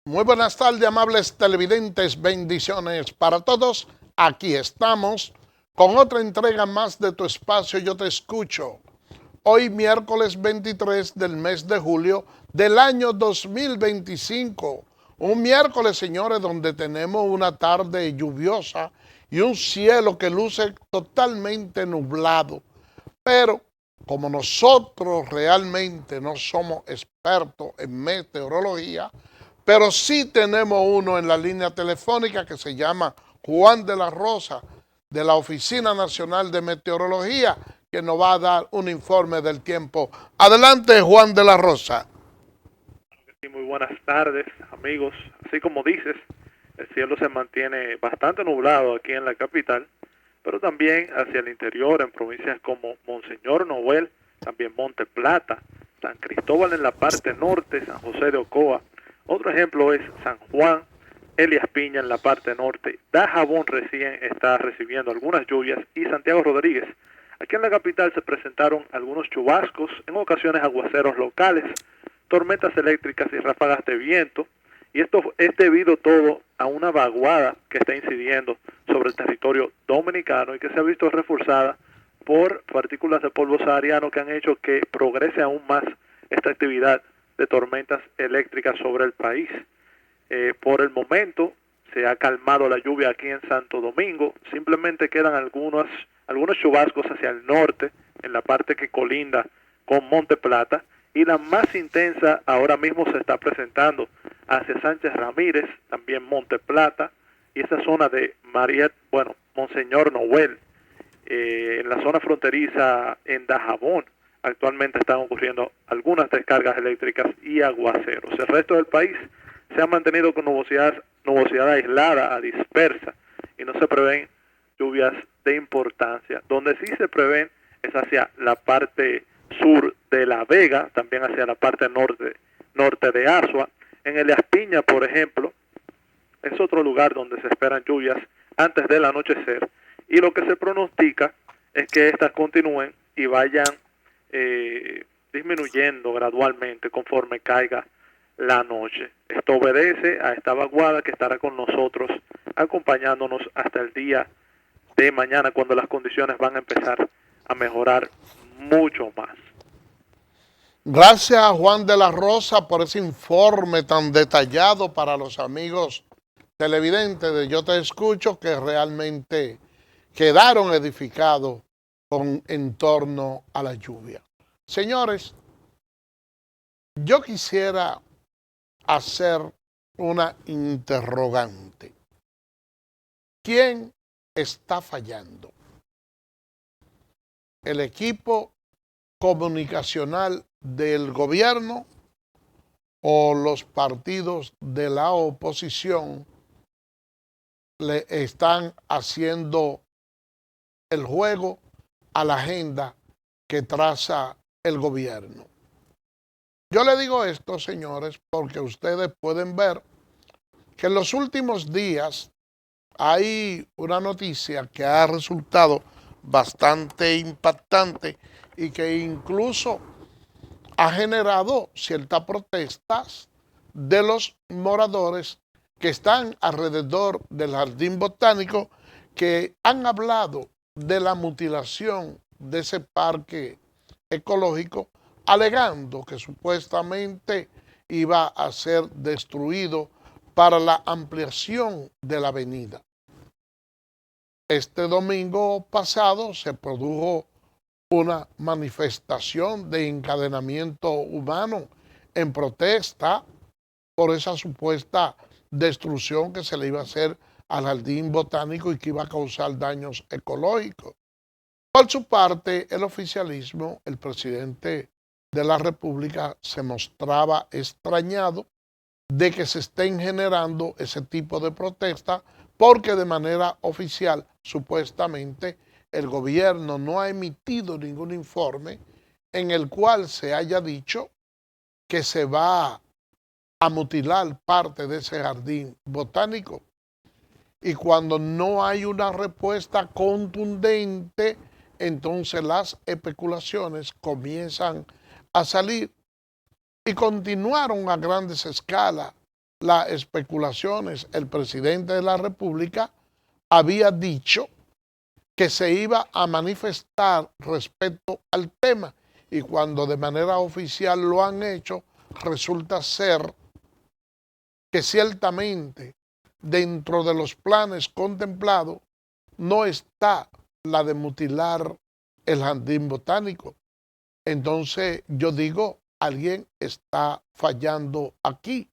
Muy buenas tardes, amables televidentes, bendiciones para todos. Aquí estamos con otra entrega más de tu espacio Yo Te Escucho. Hoy miércoles 23 del mes de julio del año 2025. Un miércoles, señores, donde tenemos una tarde lluviosa y un cielo que luce totalmente nublado. Pero como nosotros realmente no somos expertos en meteorología, pero sí tenemos uno en la línea telefónica que se llama Juan de la Rosa, de la Oficina Nacional de Meteorología, que nos va a dar un informe del tiempo. Adelante, Juan de la Rosa. Sí, muy buenas tardes, amigos. Así como dices, el cielo se mantiene bastante nublado aquí en la capital, pero también hacia el interior, en provincias como Monseñor Noel, también Monte Plata, San Cristóbal en la parte norte, San José de Ocoa. Otro ejemplo es San Juan, Elias Piña en la parte norte, Dajabón recién está recibiendo algunas lluvias y Santiago Rodríguez. Aquí en la capital se presentaron algunos chubascos, en ocasiones aguaceros locales, tormentas eléctricas y ráfagas de viento, y esto es debido todo a una vaguada que está incidiendo sobre el territorio dominicano y que se ha visto reforzada por partículas de polvo sahariano que han hecho que progrese aún más esta actividad de tormentas eléctricas sobre el país. Por el momento se ha calmado la lluvia aquí en Santo Domingo, simplemente quedan algunos chubascos hacia el norte, en la parte que colinda con Monte Plata, y la más intensa ahora mismo se está presentando hacia Sánchez Ramírez, también Monte Plata, y esa zona de Monseñor Noel, en la zona fronteriza en Dajabón. Actualmente están ocurriendo algunas descargas eléctricas y aguaceros. El resto del país se ha mantenido con nubosidad aislada a dispersa y no se prevén lluvias de importancia. Donde sí se prevén es hacia la parte sur de La Vega, también hacia la parte norte de Asua. En Elias Piña, por ejemplo, es otro lugar donde se esperan lluvias antes del anochecer, y lo que se pronostica es que estas continúen y vayan disminuyendo gradualmente conforme caiga la noche. Esto obedece a esta vaguada que estará con nosotros acompañándonos hasta el día de mañana, cuando las condiciones van a empezar a mejorar mucho más. Gracias a Juan de la Rosa por ese informe tan detallado para los amigos televidentes de Yo Te Escucho, que realmente quedaron edificados en torno a la lluvia. Señores, yo quisiera hacer una interrogante. ¿Quién está fallando? ¿El equipo comunicacional del gobierno o los partidos de la oposición le están haciendo el juego a la agenda que traza el gobierno? Yo le digo esto, señores, porque ustedes pueden ver que en los últimos días hay una noticia que ha resultado bastante impactante y que incluso ha generado ciertas protestas de los moradores que están alrededor del jardín botánico, que han hablado de la mutilación de ese parque ecológico, alegando que supuestamente iba a ser destruido para la ampliación de la avenida. Este domingo pasado se produjo una manifestación de encadenamiento humano en protesta por esa supuesta destrucción que se le iba a hacer al jardín botánico y que iba a causar daños ecológicos. Por su parte, el oficialismo, el presidente de la República, se mostraba extrañado de que se estén generando ese tipo de protestas, porque de manera oficial, supuestamente, el gobierno no ha emitido ningún informe en el cual se haya dicho que se va a mutilar parte de ese jardín botánico. Y cuando no hay una respuesta contundente, entonces las especulaciones comienzan a salir y continuaron a grandes escalas las especulaciones, el presidente de la República había dicho que se iba a manifestar respecto al tema, y cuando de manera oficial lo han hecho, resulta ser que ciertamente dentro de los planes contemplados no está la de mutilar el jardín botánico. Entonces yo digo, alguien está fallando aquí.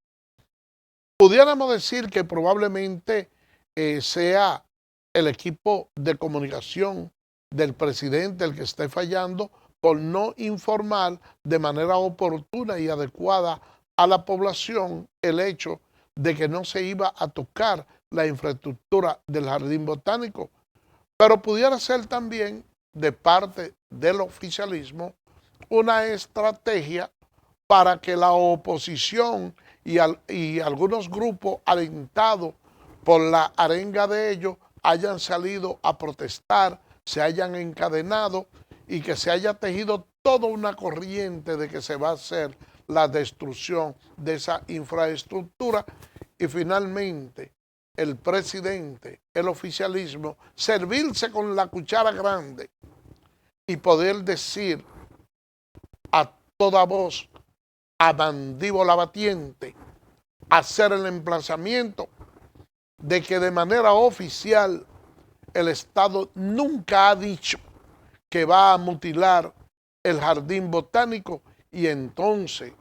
Pudiéramos decir que probablemente sea el equipo de comunicación del presidente el que esté fallando por no informar de manera oportuna y adecuada a la población el hecho de que no se iba a tocar la infraestructura del jardín botánico. Pero pudiera ser también de parte del oficialismo una estrategia para que la oposición y algunos grupos alentados por la arenga de ellos hayan salido a protestar, se hayan encadenado y que se haya tejido toda una corriente de que se va a hacer la destrucción de esa infraestructura, y finalmente el presidente, el oficialismo, servirse con la cuchara grande y poder decir a toda voz, a mandíbula batiente, hacer el emplazamiento de que de manera oficial el Estado nunca ha dicho que va a mutilar el jardín botánico, y entonces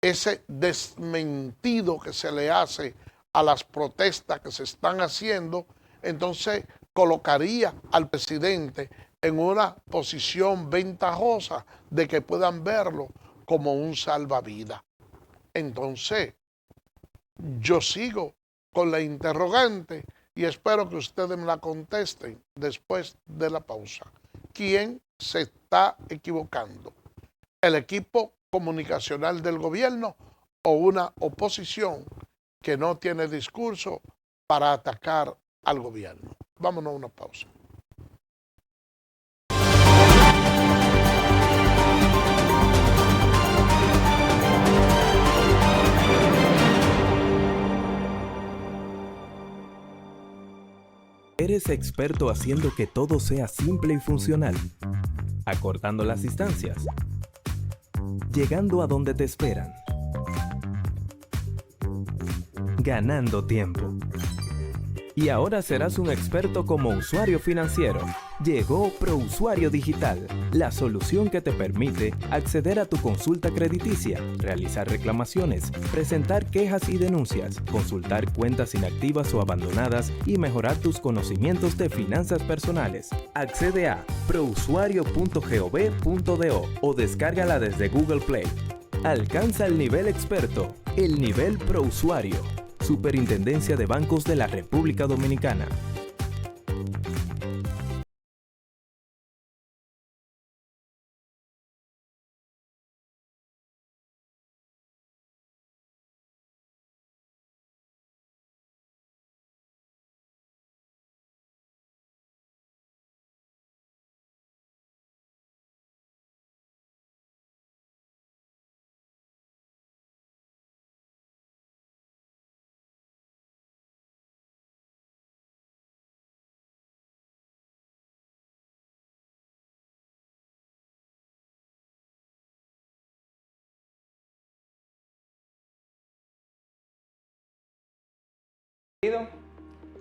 ese desmentido que se le hace a las protestas que se están haciendo, entonces colocaría al presidente en una posición ventajosa de que puedan verlo como un salvavidas. Entonces, yo sigo con la interrogante y espero que ustedes me la contesten después de la pausa. ¿Quién se está equivocando? ¿El equipo comunicacional del gobierno o una oposición que no tiene discurso para atacar al gobierno? Vámonos a una pausa. Eres experto haciendo que todo sea simple y funcional, acortando las distancias, llegando a donde te esperan, ganando tiempo. Y ahora serás un experto como usuario financiero. Llegó ProUsuario Digital, la solución que te permite acceder a tu consulta crediticia, realizar reclamaciones, presentar quejas y denuncias, consultar cuentas inactivas o abandonadas y mejorar tus conocimientos de finanzas personales. Accede a prousuario.gov.do o descárgala desde Google Play. Alcanza el nivel experto, el nivel ProUsuario. Superintendencia de Bancos de la República Dominicana.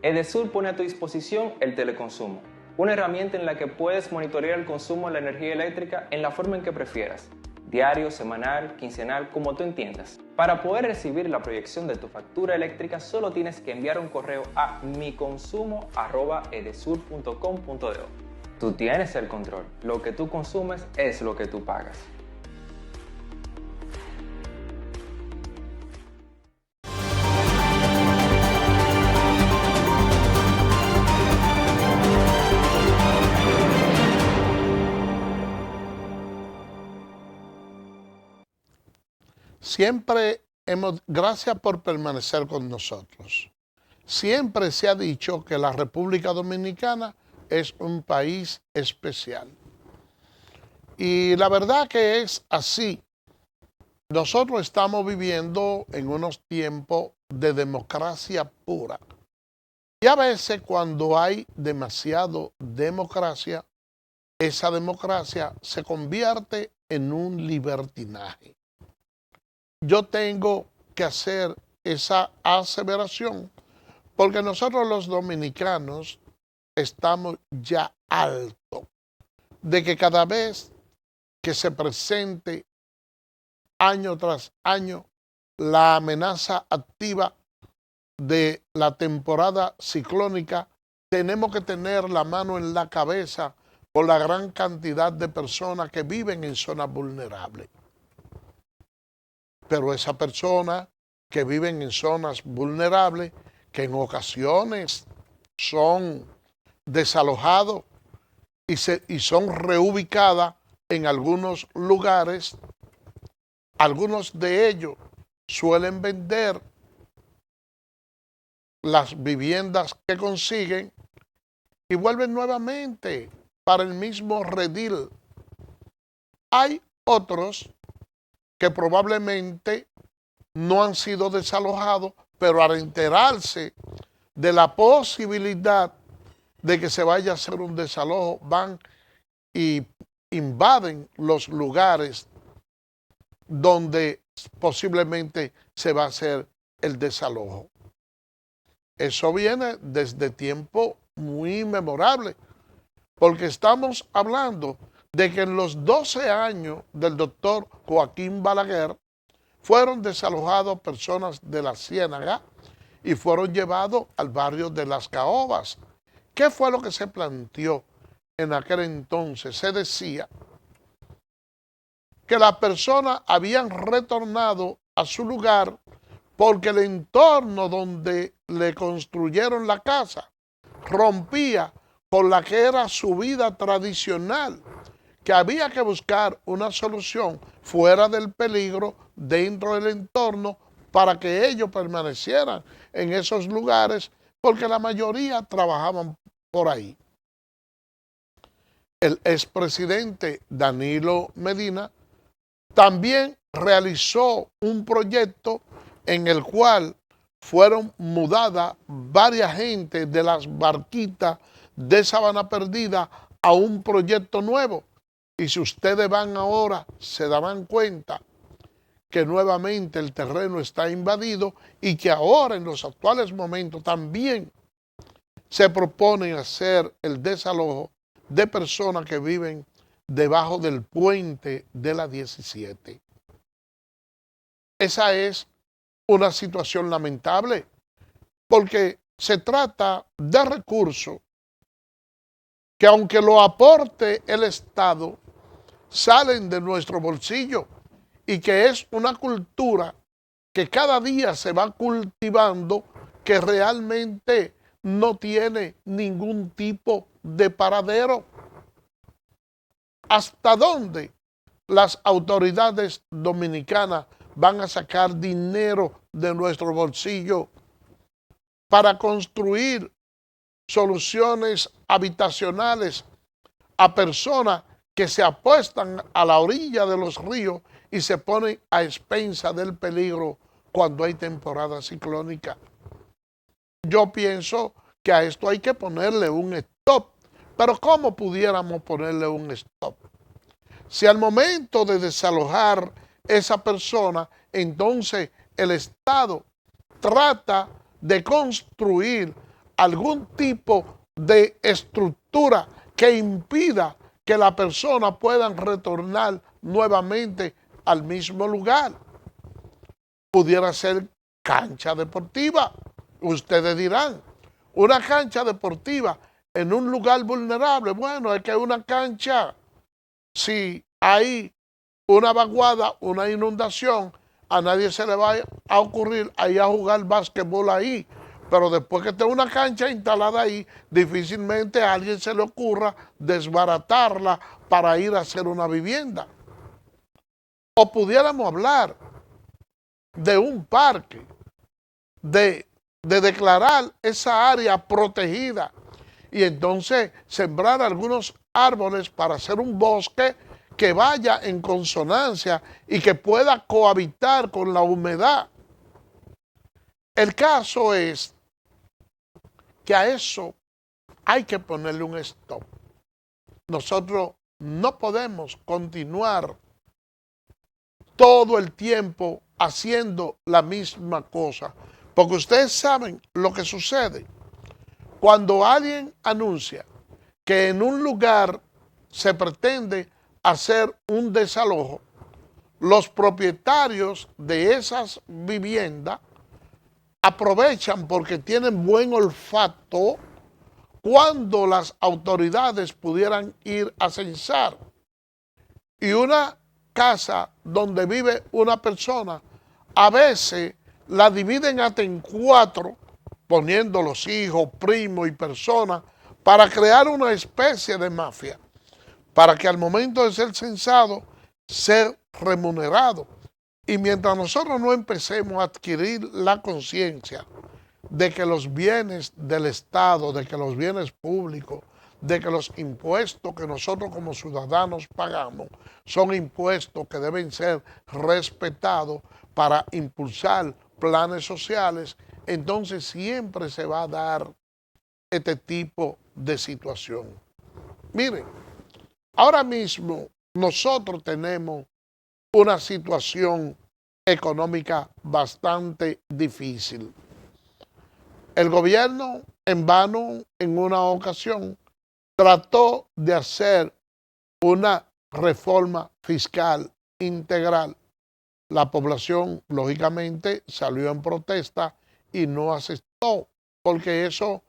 Edesur pone a tu disposición el teleconsumo, una herramienta en la que puedes monitorear el consumo de la energía eléctrica en la forma en que prefieras, diario, semanal, quincenal, como tú entiendas. Para poder recibir la proyección de tu factura eléctrica, solo tienes que enviar un correo a miconsumo@edesur.com.do. Tú tienes el control, lo que tú consumes es lo que tú pagas. Gracias por permanecer con nosotros. Siempre se ha dicho que la República Dominicana es un país especial. Y la verdad que es así. Nosotros estamos viviendo en unos tiempos de democracia pura. Y a veces cuando hay demasiado democracia, esa democracia se convierte en un libertinaje. Yo tengo que hacer esa aseveración porque nosotros los dominicanos estamos ya hartos de que cada vez que se presente año tras año la amenaza activa de la temporada ciclónica, tenemos que tener la mano en la cabeza por la gran cantidad de personas que viven en zonas vulnerables. Pero esas personas que viven en zonas vulnerables, que en ocasiones son desalojados y son reubicadas en algunos lugares, algunos de ellos suelen vender las viviendas que consiguen y vuelven nuevamente para el mismo redil. Hay otros que probablemente no han sido desalojados, pero al enterarse de la posibilidad de que se vaya a hacer un desalojo, van y invaden los lugares donde posiblemente se va a hacer el desalojo. Eso viene desde tiempo muy memorable, porque estamos hablando de que en los 12 años del doctor Joaquín Balaguer fueron desalojados personas de la Ciénaga y fueron llevados al barrio de Las Caobas. ¿Qué fue lo que se planteó en aquel entonces? Se decía que las personas habían retornado a su lugar porque el entorno donde le construyeron la casa rompía con la que era su vida tradicional, que había que buscar una solución fuera del peligro, dentro del entorno, para que ellos permanecieran en esos lugares, porque la mayoría trabajaban por ahí. El expresidente Danilo Medina también realizó un proyecto en el cual fueron mudadas varias gente de las barquitas de Sabana Perdida a un proyecto nuevo. Y si ustedes van ahora, se darán cuenta que nuevamente el terreno está invadido y que ahora en los actuales momentos también se propone hacer el desalojo de personas que viven debajo del puente de la 17. Esa es una situación lamentable porque se trata de recursos que aunque lo aporte el Estado, salen de nuestro bolsillo y que es una cultura que cada día se va cultivando que realmente no tiene ningún tipo de paradero. ¿Hasta dónde las autoridades dominicanas van a sacar dinero de nuestro bolsillo para construir soluciones habitacionales a personas que se apuestan a la orilla de los ríos y se ponen a expensa del peligro cuando hay temporada ciclónica? Yo pienso que a esto hay que ponerle un stop. Pero ¿cómo pudiéramos ponerle un stop? Si al momento de desalojar esa persona, entonces el Estado trata de construir algún tipo de estructura que impida que la persona pueda retornar nuevamente al mismo lugar. Pudiera ser cancha deportiva. Ustedes dirán, una cancha deportiva en un lugar vulnerable. Bueno, es que una cancha, si hay una vaguada, una inundación, a nadie se le va a ocurrir ir a jugar básquetbol ahí. Pero después que esté una cancha instalada ahí, difícilmente a alguien se le ocurra desbaratarla para ir a hacer una vivienda. O pudiéramos hablar de un parque, de declarar esa área protegida y entonces sembrar algunos árboles para hacer un bosque que vaya en consonancia y que pueda cohabitar con la humedad. El caso es que a eso hay que ponerle un stop. Nosotros no podemos continuar todo el tiempo haciendo la misma cosa, porque ustedes saben lo que sucede cuando alguien anuncia que en un lugar se pretende hacer un desalojo. Los propietarios de esas viviendas aprovechan porque tienen buen olfato cuando las autoridades pudieran ir a censar. Y una casa donde vive una persona, a veces la dividen hasta en 4, poniendo los hijos, primos y personas, para crear una especie de mafia, para que al momento de ser censado, ser remunerado. Y mientras nosotros no empecemos a adquirir la conciencia de que los bienes del Estado, de que los bienes públicos, de que los impuestos que nosotros como ciudadanos pagamos son impuestos que deben ser respetados para impulsar planes sociales, entonces siempre se va a dar este tipo de situación. Miren, ahora mismo nosotros tenemos una situación económica bastante difícil. El gobierno, en vano, en una ocasión, trató de hacer una reforma fiscal integral. La población, lógicamente, salió en protesta y no aceptó, porque eso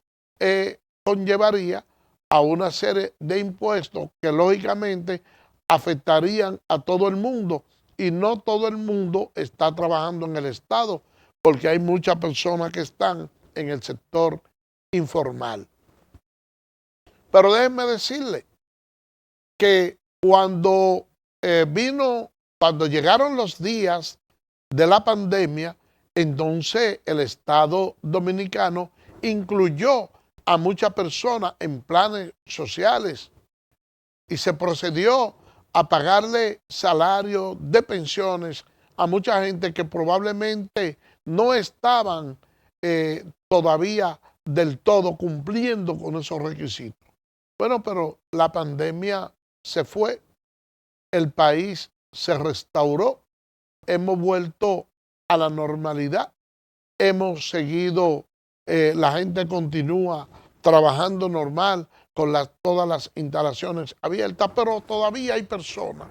conllevaría a una serie de impuestos que, lógicamente, afectarían a todo el mundo. Y no todo el mundo está trabajando en el Estado, porque hay muchas personas que están en el sector informal. Pero déjenme decirle que cuando llegaron los días de la pandemia, entonces el Estado dominicano incluyó a muchas personas en planes sociales y se procedió a pagarle salario de pensiones a mucha gente que probablemente no estaban todavía del todo cumpliendo con esos requisitos. Bueno, pero la pandemia se fue, el país se restauró, hemos vuelto a la normalidad, hemos seguido, la gente continúa trabajando normal con todas las instalaciones abiertas, pero todavía hay personas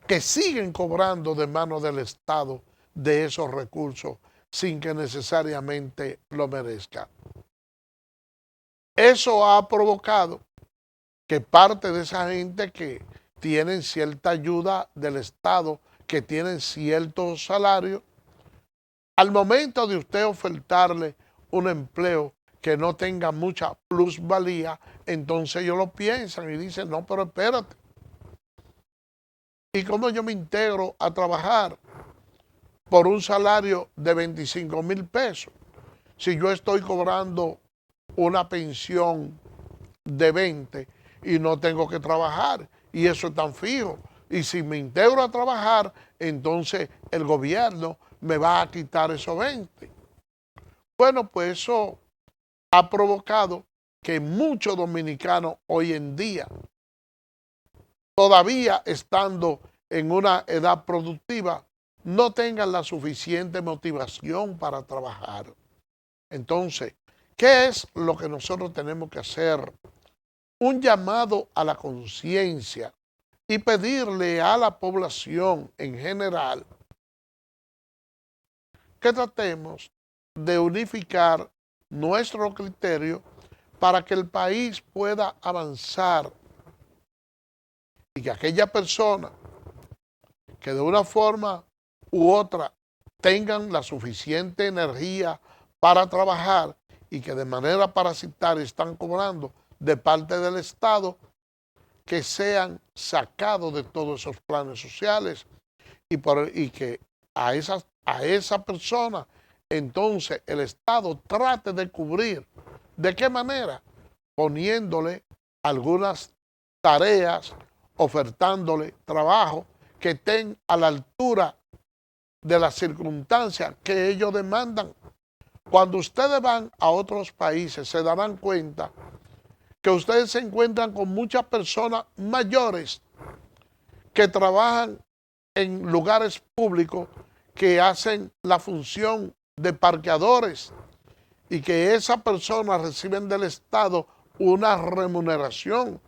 que siguen cobrando de manos del Estado de esos recursos sin que necesariamente lo merezcan. Eso ha provocado que parte de esa gente que tienen cierta ayuda del Estado, que tienen ciertos salarios, al momento de usted ofertarle un empleo que no tenga mucha plusvalía, entonces ellos lo piensan y dicen, no, pero espérate. ¿Y cómo yo me integro a trabajar por un salario de 25,000 pesos si yo estoy cobrando una pensión de 20 y no tengo que trabajar? Y eso es tan fijo. Y si me integro a trabajar, entonces el gobierno me va a quitar esos 20. Bueno, pues eso ha provocado que muchos dominicanos hoy en día, todavía estando en una edad productiva, no tengan la suficiente motivación para trabajar. Entonces, ¿qué es lo que nosotros tenemos que hacer? Un llamado a la conciencia y pedirle a la población en general que tratemos de unificar nuestro criterio para que el país pueda avanzar y que aquella persona que de una forma u otra tengan la suficiente energía para trabajar y que de manera parasitaria están cobrando de parte del Estado, que sean sacados de todos esos planes sociales y que a esa persona entonces el Estado trate de cubrir. ¿De qué manera? Poniéndole algunas tareas, ofertándole trabajo que estén a la altura de las circunstancias que ellos demandan. Cuando ustedes van a otros países se darán cuenta que ustedes se encuentran con muchas personas mayores que trabajan en lugares públicos, que hacen la función de parqueadores y que esas personas reciben del Estado una remuneración.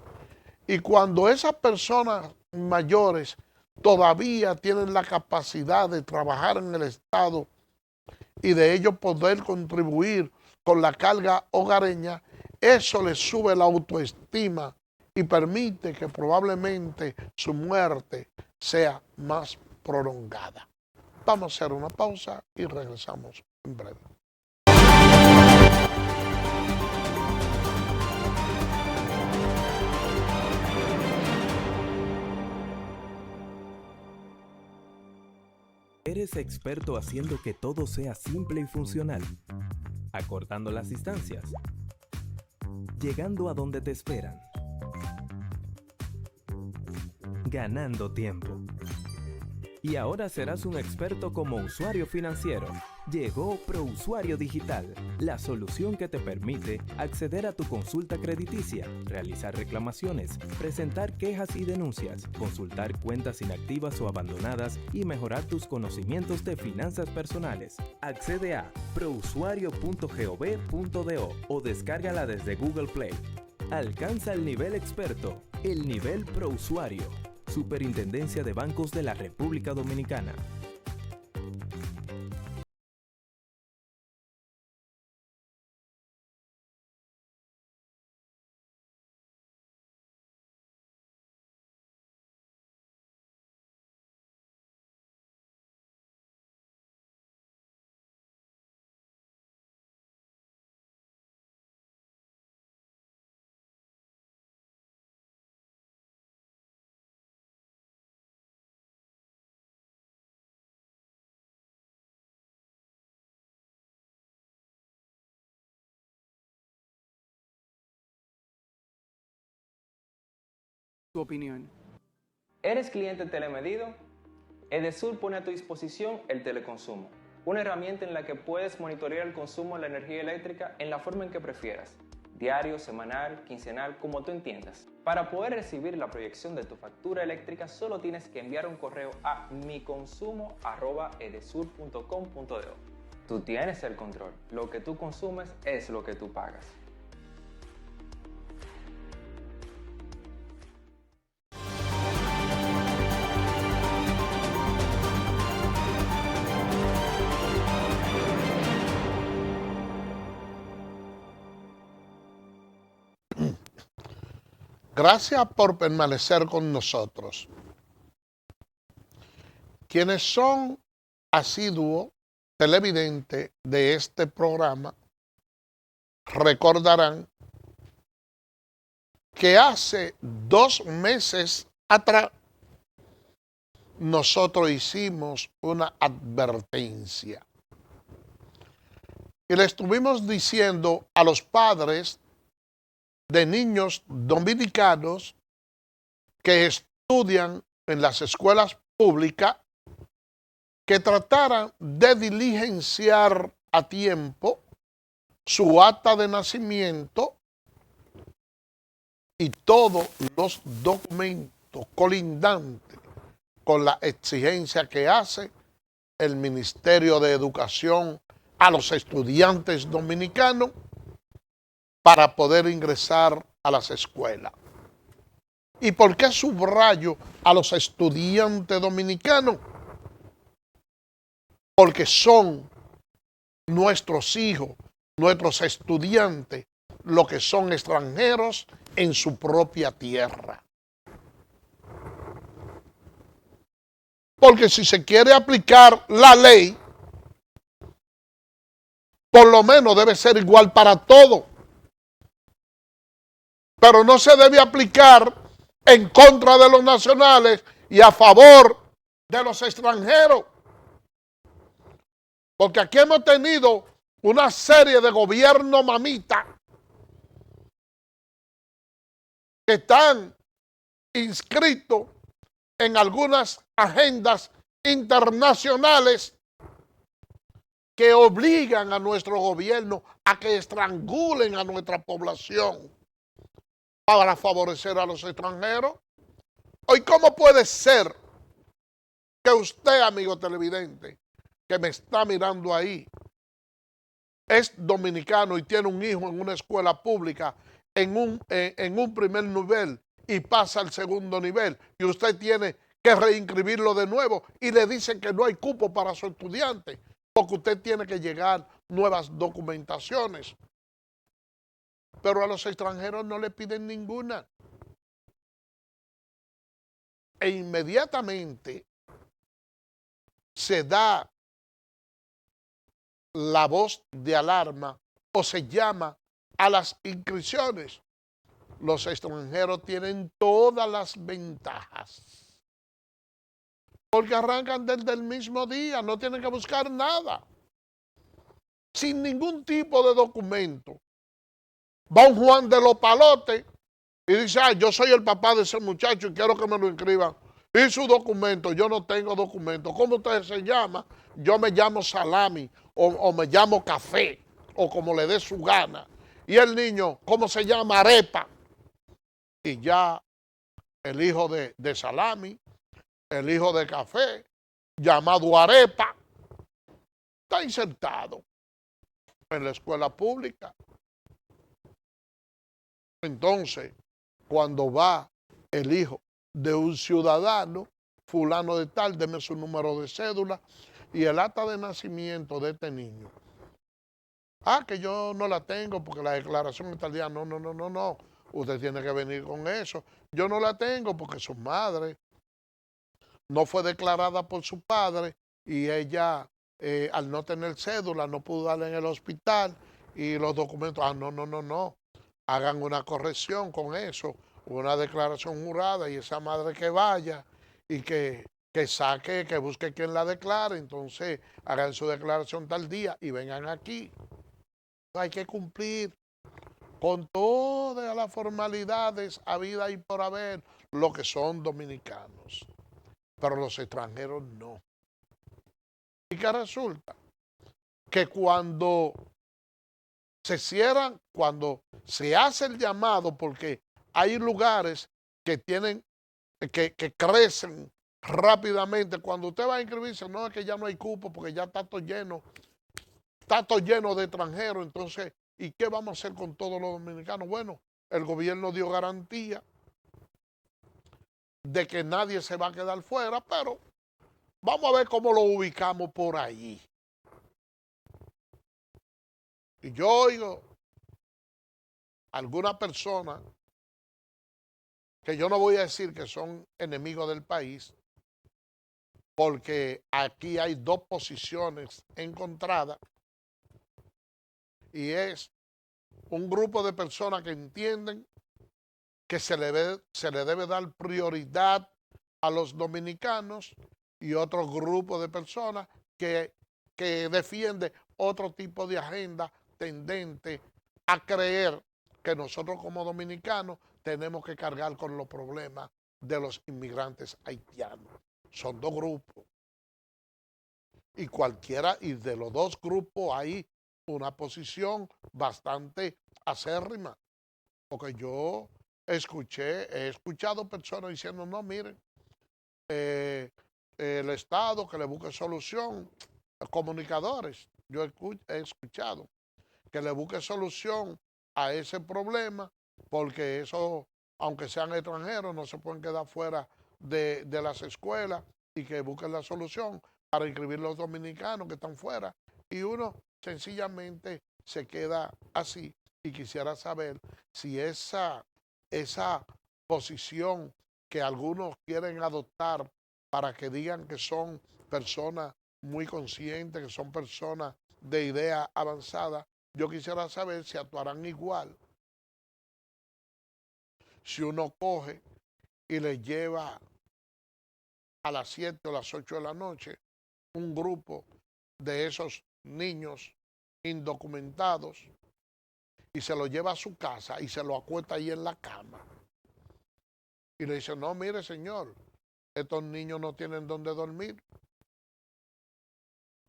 Y cuando esas personas mayores todavía tienen la capacidad de trabajar en el Estado y de ellos poder contribuir con la carga hogareña, eso les sube la autoestima y permite que probablemente su muerte sea más prolongada. Vamos a hacer una pausa y regresamos en breve. ¿Eres experto haciendo que todo sea simple y funcional? Acortando las distancias. Llegando a donde te esperan. Ganando tiempo. Y ahora serás un experto como usuario financiero. Llegó ProUsuario Digital, la solución que te permite acceder a tu consulta crediticia, realizar reclamaciones, presentar quejas y denuncias, consultar cuentas inactivas o abandonadas y mejorar tus conocimientos de finanzas personales. Accede a prousuario.gov.do o descárgala desde Google Play. Alcanza el nivel experto, el nivel ProUsuario. Superintendencia de Bancos de la República Dominicana. Tu opinión. ¿Eres cliente telemedido? Edesur pone a tu disposición el teleconsumo, una herramienta en la que puedes monitorear el consumo de la energía eléctrica en la forma en que prefieras, diario, semanal, quincenal, como tú entiendas. Para poder recibir la proyección de tu factura eléctrica, solo tienes que enviar un correo a miconsumo@edesur.com.do. Tú tienes el control, lo que tú consumes es lo que tú pagas. Gracias por permanecer con nosotros. Quienes son asiduos televidentes de este programa recordarán que hace 2 meses atrás nosotros hicimos una advertencia y le estuvimos diciendo a los padres de niños dominicanos que estudian en las escuelas públicas que trataran de diligenciar a tiempo su acta de nacimiento y todos los documentos colindantes con la exigencia que hace el Ministerio de Educación a los estudiantes dominicanos para poder ingresar a las escuelas. ¿Y por qué subrayo a los estudiantes dominicanos? Porque son nuestros hijos, nuestros estudiantes, los que son extranjeros en su propia tierra. Porque si se quiere aplicar la ley, por lo menos debe ser igual para todos. Pero no se debe aplicar en contra de los nacionales y a favor de los extranjeros. Porque aquí hemos tenido una serie de gobiernos mamita que están inscritos en algunas agendas internacionales que obligan a nuestro gobierno a que estrangulen a nuestra población para favorecer a los extranjeros. Hoy, ¿cómo puede ser que usted, amigo televidente, que me está mirando ahí, es dominicano y tiene un hijo en una escuela pública en un primer nivel y pasa al segundo nivel y usted tiene que reinscribirlo de nuevo y le dicen que no hay cupo para su estudiante porque usted tiene que llegar nuevas documentaciones? Pero a los extranjeros no le piden ninguna. E inmediatamente se da la voz de alarma o se llama a las inscripciones. Los extranjeros tienen todas las ventajas porque arrancan desde el mismo día, no tienen que buscar nada, sin ningún tipo de documento. Va un Juan de los Palotes y dice, yo soy el papá de ese muchacho y quiero que me lo inscriban. Y su documento, yo no tengo documento. ¿Cómo usted se llama? Yo me llamo Salami o me llamo Café o como le dé su gana. Y el niño, ¿cómo se llama? Arepa. Y ya el hijo de Salami, el hijo de Café, llamado Arepa, está insertado en la escuela pública. Entonces, cuando va el hijo de un ciudadano, fulano de tal, deme su número de cédula y el acta de nacimiento de este niño. Que yo no la tengo porque la declaración está al día. No. Usted tiene que venir con eso. Yo no la tengo porque su madre no fue declarada por su padre y ella, al no tener cédula, no pudo darle en el hospital y los documentos. No. Hagan una corrección con eso, una declaración jurada y esa madre que vaya y que saque, que busque quien la declare, entonces hagan su declaración tal día y vengan aquí. Hay que cumplir con todas las formalidades habidas y por haber lo que son dominicanos, pero los extranjeros no. Y que resulta que cuando se cierran, cuando se hace el llamado, porque hay lugares que tienen, que crecen rápidamente. Cuando usted va a inscribirse, no es que ya no hay cupo, porque ya está todo lleno de extranjeros. Entonces, ¿y qué vamos a hacer con todos los dominicanos? Bueno, el gobierno dio garantía de que nadie se va a quedar fuera, pero vamos a ver cómo lo ubicamos por ahí. Y yo oigo alguna persona que yo no voy a decir que son enemigos del país, porque aquí hay dos posiciones encontradas y es un grupo de personas que entienden que se le debe dar prioridad a los dominicanos y otro grupo de personas que defiende otro tipo de agenda tendente a creer que nosotros como dominicanos tenemos que cargar con los problemas de los inmigrantes haitianos. Son dos grupos. Y cualquiera, y de los dos grupos hay una posición bastante acérrima. Porque yo he escuchado personas diciendo, no, miren, el Estado que le busque solución, comunicadores, yo he escuchado que le busque solución a ese problema, porque eso, aunque sean extranjeros, no se pueden quedar fuera de las escuelas y que busquen la solución para inscribir los dominicanos que están fuera. Y uno sencillamente se queda así. Y quisiera saber si esa posición que algunos quieren adoptar para que digan que son personas muy conscientes, que son personas de idea avanzada, yo quisiera saber si actuarán igual. Si uno coge y le lleva a las 7 o las 8 de la noche un grupo de esos niños indocumentados y se lo lleva a su casa y se lo acuesta ahí en la cama. Y le dice, no, mire señor, estos niños no tienen dónde dormir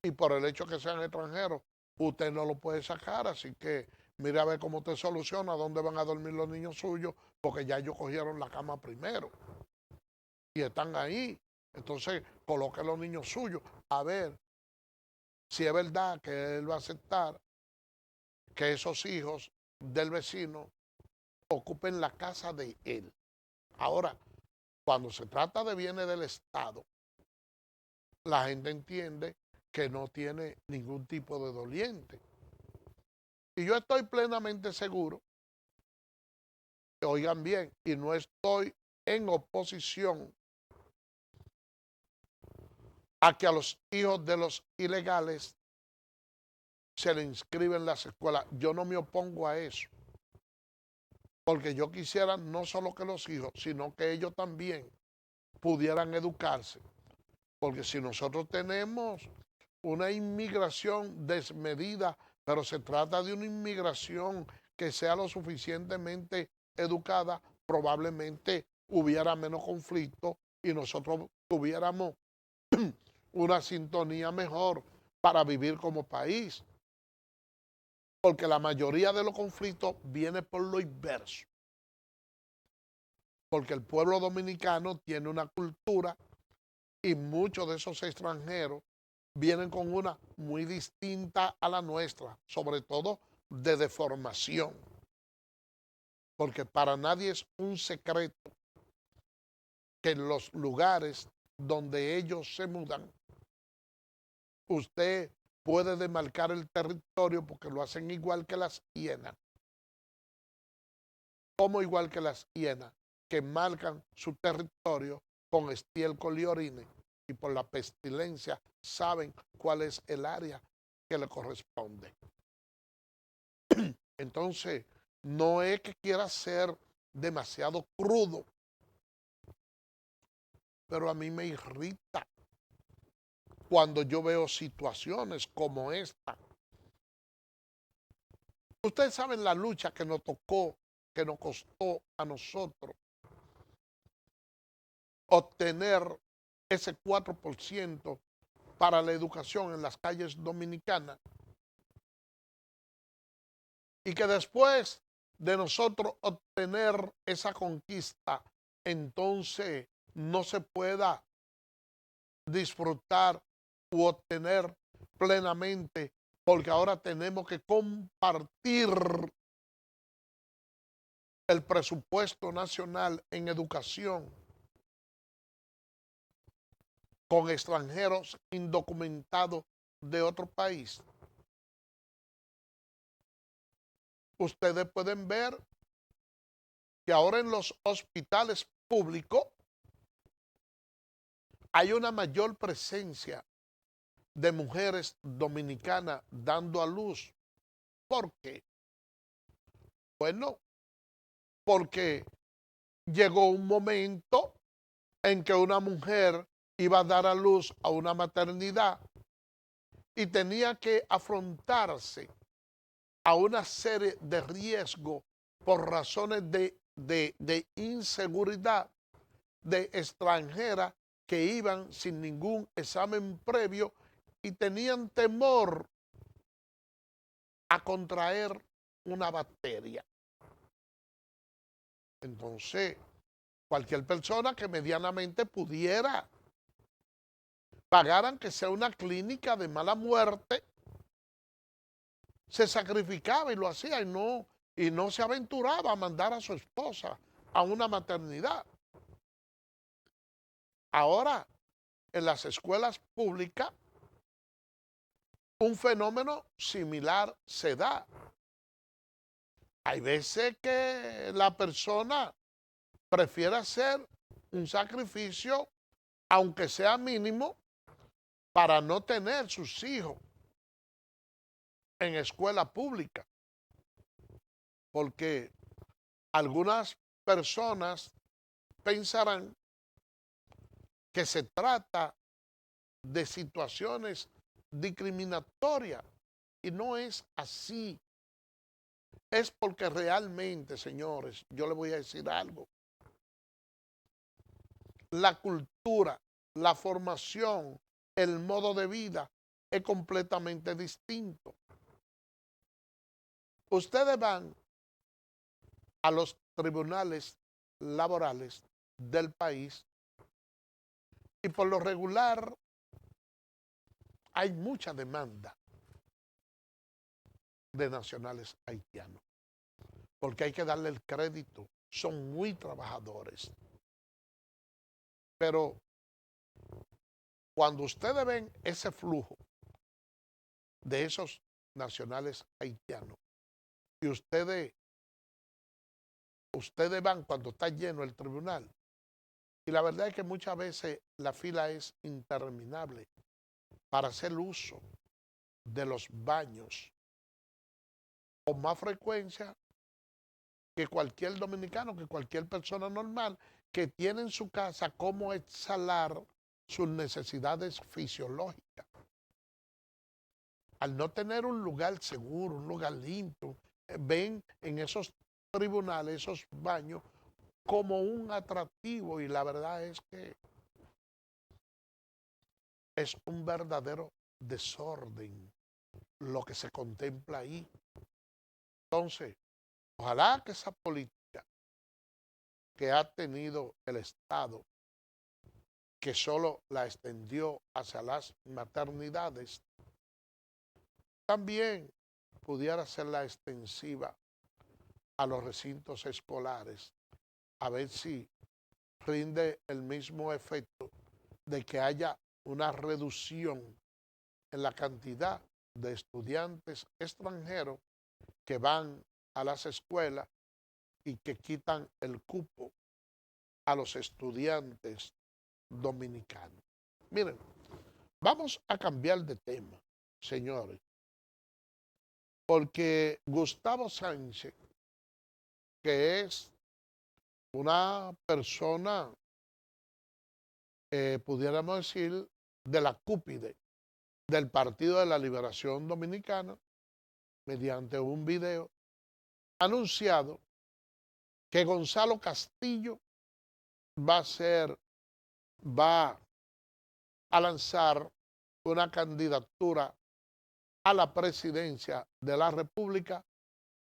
y por el hecho que sean extranjeros, usted no lo puede sacar, así que mire a ver cómo usted soluciona dónde van a dormir los niños suyos, porque ya ellos cogieron la cama primero y están ahí. Entonces, coloque los niños suyos a ver si es verdad que él va a aceptar que esos hijos del vecino ocupen la casa de él. Ahora, cuando se trata de bienes del Estado, la gente entiende que no tiene ningún tipo de doliente. Y yo estoy plenamente seguro, que oigan bien, y no estoy en oposición a que a los hijos de los ilegales se le inscriben en las escuelas. Yo no me opongo a eso, porque yo quisiera no solo que los hijos, sino que ellos también pudieran educarse. Porque si nosotros tenemos una inmigración desmedida, pero se trata de una inmigración que sea lo suficientemente educada, probablemente hubiera menos conflicto y nosotros tuviéramos una sintonía mejor para vivir como país. Porque la mayoría de los conflictos viene por lo inverso. Porque el pueblo dominicano tiene una cultura y muchos de esos extranjeros vienen con una muy distinta a la nuestra, sobre todo de deformación. Porque para nadie es un secreto que en los lugares donde ellos se mudan, usted puede demarcar el territorio porque lo hacen igual que las hienas. Como igual que las hienas, que marcan su territorio con estiércol y orines, y por la pestilencia saben cuál es el área que le corresponde. Entonces, no es que quiera ser demasiado crudo, pero a mí me irrita cuando yo veo situaciones como esta. Ustedes saben la lucha que nos tocó, que nos costó a nosotros obtener ese 4% para la educación en las calles dominicanas, y que después de nosotros obtener esa conquista, entonces no se pueda disfrutar u obtener plenamente, porque ahora tenemos que compartir el presupuesto nacional en educación con extranjeros indocumentados de otro país. Ustedes pueden ver que ahora en los hospitales públicos hay una mayor presencia de mujeres dominicanas dando a luz. ¿Por qué? Bueno, porque llegó un momento en que una mujer iba a dar a luz a una maternidad y tenía que afrontarse a una serie de riesgos por razones de inseguridad de extranjeras que iban sin ningún examen previo y tenían temor a contraer una bacteria. Entonces, cualquier persona que medianamente pudiera pagar, aunque sea una clínica de mala muerte, se sacrificaba y lo hacía y no se aventuraba a mandar a su esposa a una maternidad. Ahora, en las escuelas públicas, un fenómeno similar se da. Hay veces que la persona prefiere hacer un sacrificio, aunque sea mínimo, para no tener sus hijos en escuela pública. Porque algunas personas pensarán que se trata de situaciones discriminatorias y no es así. Es porque realmente, señores, yo les voy a decir algo. La cultura, la formación, el modo de vida es completamente distinto. Ustedes van a los tribunales laborales del país y por lo regular hay mucha demanda de nacionales haitianos, porque hay que darle el crédito, son muy trabajadores. Pero cuando ustedes ven ese flujo de esos nacionales haitianos y ustedes van cuando está lleno el tribunal, y la verdad es que muchas veces la fila es interminable para hacer uso de los baños con más frecuencia que cualquier dominicano, que cualquier persona normal que tiene en su casa cómo exhalar sus necesidades fisiológicas. Al no tener un lugar seguro, un lugar limpio, ven en esos tribunales, esos baños, como un atractivo, y la verdad es que es un verdadero desorden lo que se contempla ahí. Entonces, ojalá que esa política que ha tenido el Estado, que solo la extendió hacia las maternidades, también pudiera hacerla extensiva a los recintos escolares, a ver si rinde el mismo efecto de que haya una reducción en la cantidad de estudiantes extranjeros que van a las escuelas y que quitan el cupo a los estudiantes dominicanos. Miren, vamos a cambiar de tema, señores, porque Gustavo Sánchez, que es una persona, pudiéramos decir, de la cúpide del Partido de la Liberación Dominicana, mediante un video, ha anunciado que Gonzalo Castillo va a lanzar una candidatura a la presidencia de la República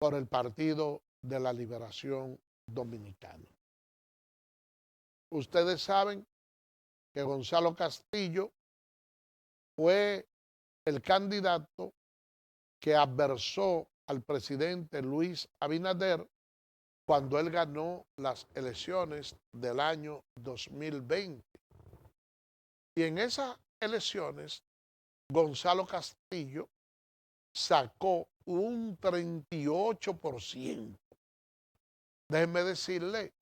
por el Partido de la Liberación Dominicana. Ustedes saben que Gonzalo Castillo fue el candidato que adversó al presidente Luis Abinader cuando él ganó las elecciones del año 2020. Y en esas elecciones, Gonzalo Castillo sacó un 38%. Déjenme decirle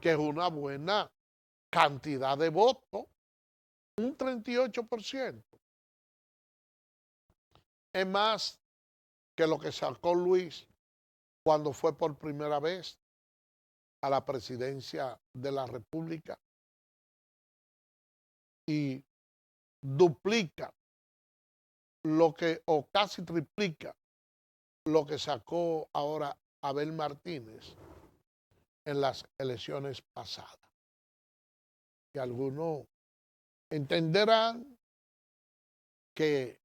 que es una buena cantidad de votos, un 38%. Es más que lo que sacó Luis cuando fue por primera vez a la presidencia de la República, y duplica lo que, o casi triplica lo que sacó ahora Abel Martínez en las elecciones pasadas. Que algunos entenderán que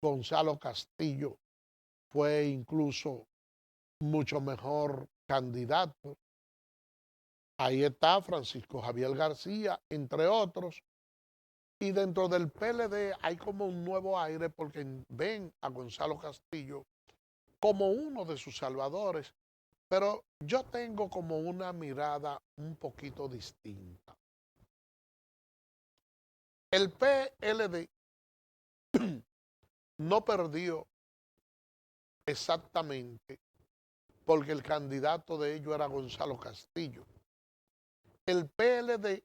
Gonzalo Castillo fue incluso mucho mejor candidato. Ahí está Francisco Javier García, entre otros. Y dentro del PLD hay como un nuevo aire porque ven a Gonzalo Castillo como uno de sus salvadores. Pero yo tengo como una mirada un poquito distinta. El PLD no perdió exactamente porque el candidato de ellos era Gonzalo Castillo. El PLD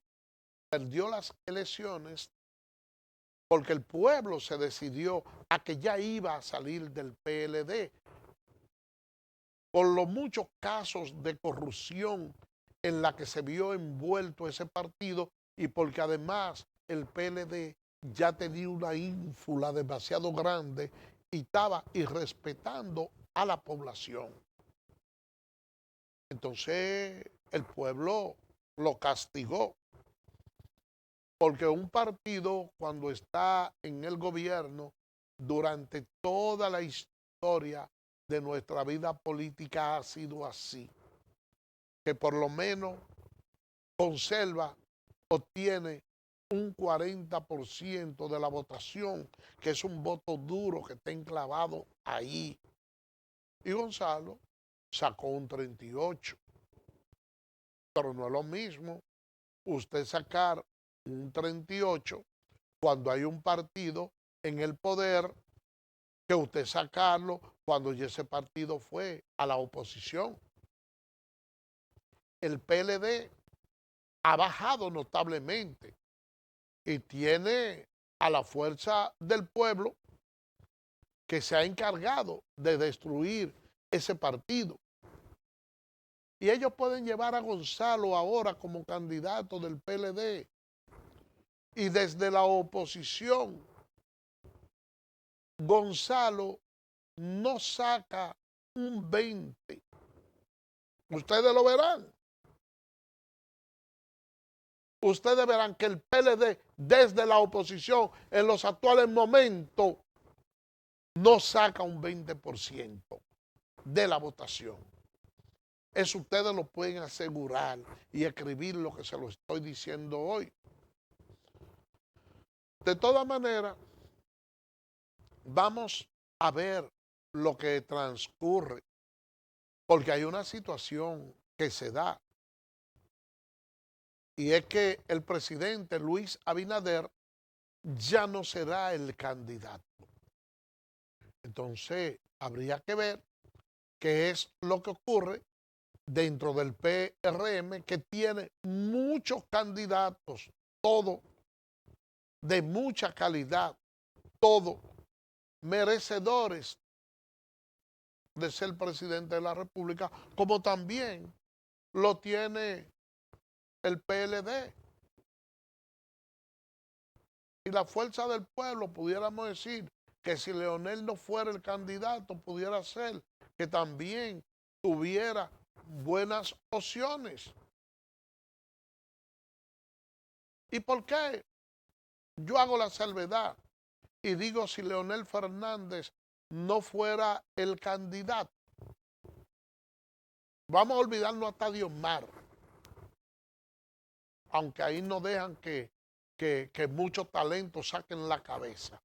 perdió las elecciones porque el pueblo se decidió a que ya iba a salir del PLD por los muchos casos de corrupción en la que se vio envuelto ese partido y porque además el PLD ya tenía una ínfula demasiado grande y estaba irrespetando a la población. Entonces el pueblo lo castigó. Porque un partido cuando está en el gobierno, durante toda la historia de nuestra vida política ha sido así, que por lo menos conserva, obtiene un 40% de la votación, que es un voto duro que está enclavado ahí. Y Gonzalo sacó un 38%. Pero no es lo mismo usted sacar un 38 cuando hay un partido en el poder que usted sacarlo cuando ya ese partido fue a la oposición. El PLD ha bajado notablemente y tiene a la fuerza del pueblo que se ha encargado de destruir ese partido. Y ellos pueden llevar a Gonzalo ahora como candidato del PLD. Y desde la oposición, Gonzalo no saca un 20. Ustedes lo verán. Ustedes verán que el PLD desde la oposición en los actuales momentos no saca un 20% de la votación. Eso ustedes lo pueden asegurar y escribir lo que se lo estoy diciendo hoy. De todas maneras, vamos a ver lo que transcurre, porque hay una situación que se da, y es que el presidente Luis Abinader ya no será el candidato. Entonces, habría que ver qué es lo que ocurre dentro del PRM, que tiene muchos candidatos, todos de mucha calidad, todos merecedores de ser presidente de la República, como también lo tiene el PLD. Y la fuerza del pueblo, pudiéramos decir que si Leonel no fuera el candidato, pudiera ser que también tuviera buenas opciones. ¿Y por qué yo hago la salvedad y digo si Leonel Fernández no fuera el candidato? Vamos a olvidarnos hasta de Omar, aunque ahí no dejan que muchos talentos saquen la cabeza,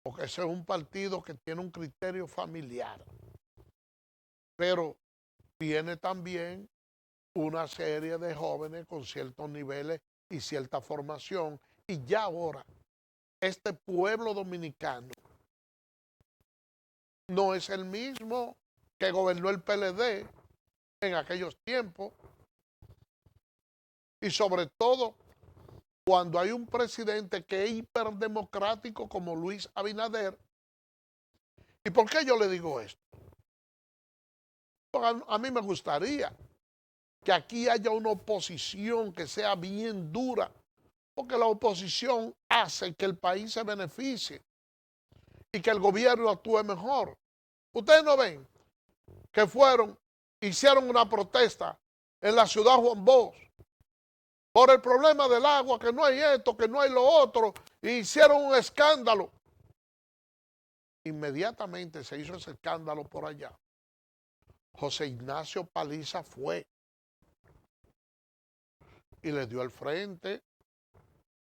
porque ese es un partido que tiene un criterio familiar, pero tiene también una serie de jóvenes con ciertos niveles y cierta formación, y ya ahora este pueblo dominicano no es el mismo que gobernó el PLD en aquellos tiempos, y sobre todo cuando hay un presidente que es hiperdemocrático como Luis Abinader. ¿Y por qué yo le digo esto? Porque a mí me gustaría que aquí haya una oposición que sea bien dura, porque la oposición hace que el país se beneficie y que el gobierno actúe mejor. Ustedes no ven que hicieron una protesta en la ciudad Juan Bosch por el problema del agua, que no hay esto, que no hay lo otro, y hicieron un escándalo. Inmediatamente se hizo ese escándalo por allá. José Ignacio Paliza fue y le dio el frente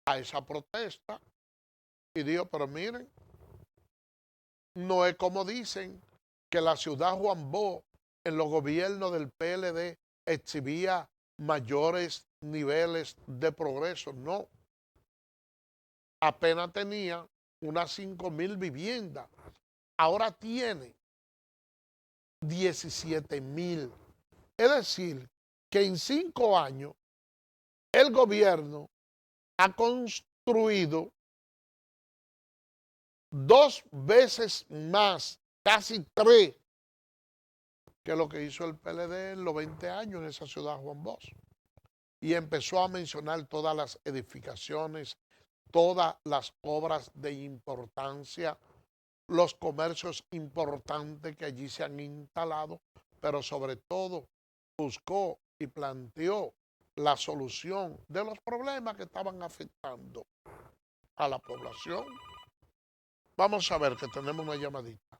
a esa protesta y dijo, pero miren, no es como dicen que la ciudad Juan Bosch en los gobiernos del PLD exhibía mayores niveles de progreso, no. Apenas tenía unas 5,000 viviendas, ahora tiene 17,000. Es decir, que en 5 años el gobierno ha construido 2 veces más, casi 3, que lo que hizo el PLD en los 20 años en esa ciudad Juan Bosch. Y empezó a mencionar todas las edificaciones, todas las obras de importancia, los comercios importantes que allí se han instalado, pero sobre todo buscó y planteó la solución de los problemas que estaban afectando a la población. Vamos a ver que tenemos una llamadita.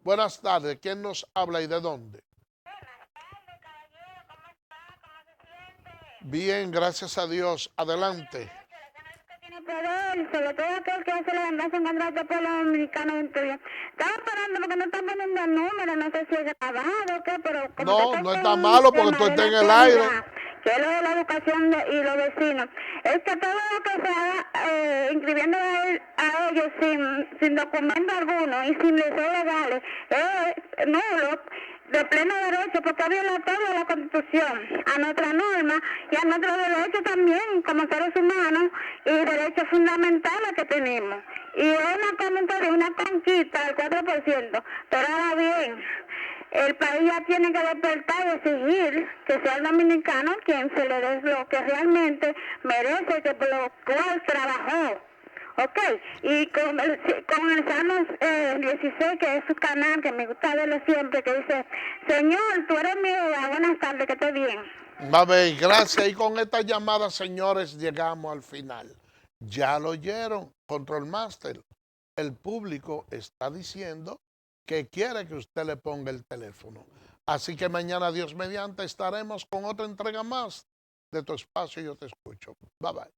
Buenas tardes, ¿quién nos habla y de dónde? Buenas tardes, caballero, ¿cómo está? ¿Cómo se siente? Bien, gracias a Dios. Adelante. Tiene poder, sobre todo aquel que hace la venganza en contra del pueblo dominicano dentro de. Estaba esperando porque no están poniendo el número, no sé si es grabado o qué, pero como No, no está malo porque tú estás en el aire. Que es lo de la educación y los vecinos. Es que todo lo que se haga inscribiendo a ellos sin documento alguno y sin licencias legales es nulo, de pleno derecho, porque es violatorio de la Constitución, a nuestra norma y a nuestros derechos también como seres humanos y derechos fundamentales que tenemos. Y es una conquista del 4%, pero ahora bien, el país ya tiene que despertar y exigir que sea el dominicano quien se le dé lo que realmente merece, que por lo cual trabajó. Ok, y con el Salmo 16, que es su canal, que me gusta verlo siempre, que dice, Señor, tú eres mi Jehová, buenas tardes, que estés bien. Va a ver, gracias. Y con esta llamada, señores, llegamos al final. Ya lo oyeron, Control Master. El público está diciendo que quiere que usted le ponga el teléfono. Así que mañana, Dios mediante, estaremos con otra entrega más de tu espacio. Yo te escucho. Bye bye.